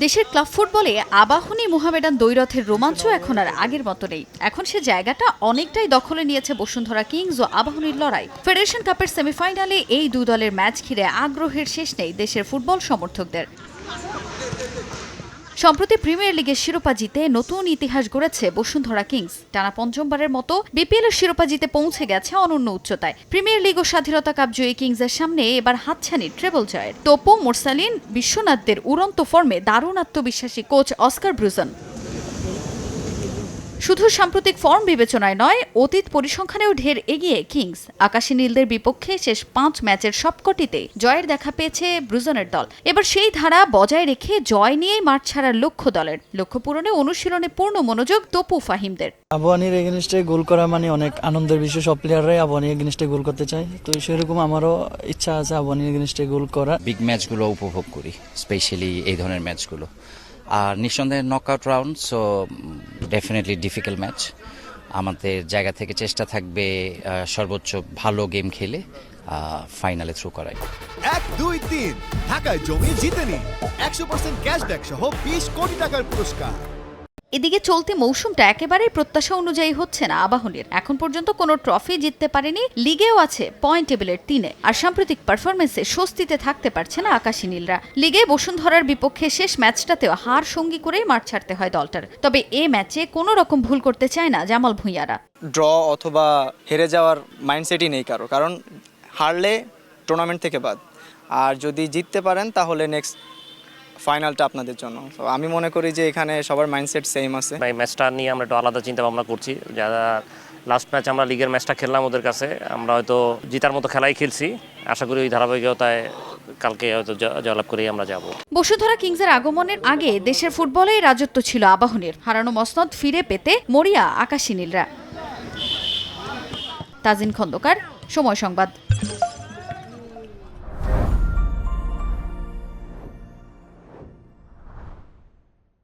দেশের ক্লাব ফুটবলে আবাহনী মোহামেডান দ্বৈরথের রোমাঞ্চ এখন আর আগের মতো নেই। এখন সে জায়গাটা অনেকটাই দখলে নিয়েছে বসুন্ধরা কিংস ও আবাহনীর লড়াই। ফেডারেশন কাপের সেমিফাইনালে এই দুই দলের ম্যাচ ঘিরে আগ্রহের শেষ নেই দেশের ফুটবল সমর্থকদের। সম্প্রতি প্রিমিয়ার লিগের শিরোপা জিতে নতুন ইতিহাস গড়েছে বসুন্ধরা কিংস। টানা পঞ্চমবারের মতো বিপিএলের শিরোপা জিতে পৌঁছে গেছে অনন্য উচ্চতায়। প্রিমিয়ার লিগ ও স্বাধীনতা কাপ জয়ী কিংসের সামনে এবার হাতছানি ট্রেবল জয়ের। তোপো, মোরসালিন, বিশ্বনাথদের উড়ন্ত ফর্মে দারুণ আত্মবিশ্বাসী কোচ অস্কার ব্রুজন। শুধু সাম্প্রতিক ফর্ম বিবেচনায় নয়, অতীত পরিসংখ্যানেও ঢের এগিয়ে কিংস। আকাশী নীলদের বিপক্ষে শেষ 5 ম্যাচের সবকটিতে জয়ের দেখা পেয়েছে ব্রুজনের দল। এবার সেই ধারা বজায় রেখে জয় নিয়েই মাঠ ছাড়ার লক্ষ্য দলের। লক্ষ্য পূরণে অনুশীলনে পূর্ণ মনোযোগ তোপু ফাহিমদের। আবাহনীর এগেনস্টে গোল করা মানে অনেক আনন্দের বিষয়। সব প্লেয়াররাই আবাহনীর এগেনস্টে গোল করতে চায়, তো সেরকম আমারও ইচ্ছা আছে আবাহনীর এগেনস্টে গোল করা। বিগ ম্যাচগুলো উপভোগ করি, স্পেশালি এই ধরনের ম্যাচগুলো। আর নিঃসন্দেহে knockout round, so definitely difficult match. আমাদের জায়গা থেকে চেষ্টা থাকবে সর্বোচ্চ ভালো গেম খেলে ফাইনালে থ্রু করাই। 1, 2, 3 ঢাকায় জমি জিতে নিন 100% ক্যাশব্যাক সহ 20 কোটি টাকার পুরস্কার। এদিকে চলতি মৌসুমটা একেবারেই প্রত্যাশা অনুযায়ী হচ্ছে না আবাহনীর। এখন পর্যন্ত কোনো ট্রফি জিততে পারেনি, লিগেও আছে পয়েন্ট টেবিলের 3-এ। আর সাম্প্রতিক পারফরমেন্সে স্বস্তিতে থাকতে পারছে না আকাশী নীলরা। লিগে বসুন্ধরার বিপক্ষে শেষ ম্যাচটাতেও হার সঙ্গী করেই মাঠ ছাড়তে হয় দলটার। তবে এ ম্যাচে কোনো রকম ভুল করতে চায় না জামাল ভুঁইয়ারা। ড্র অথবা হেরে যাওয়ার মাইন্ডসেটই নেই কারণ হারলে টুর্নামেন্ট থেকে বাদ, আর যদি জিততে পারেন তাহলে নেক্সট ফাইনালটা আপনাদের জন্য। তো আমি মনে করি যে এখানে সবার মাইন্ডসেট সেম আছে। এই ম্যাচটা নিয়ে আমরা একটু আলাদা চিন্তা ভাবনা করছি। যারা লাস্ট ম্যাচ আমরা লিগের ম্যাচটা খেললাম ওদের কাছে, আমরা হয়তো জিতার মতো খেলাই খেলছি। আশা করি ওই ধারাবাহিকতায় কালকে হয়তো জয়লাভ করেই আমরা যাব। বসুন্ধরা কিংসের আগমনের আগে দেশের ফুটবলেই রাজত্ব ছিল আবাহনীর। হারানো মসনদ ফিরে পেতে মরিয়া আকাশী নীলরা। তাজিন খন্দকার, সময় সংবাদ।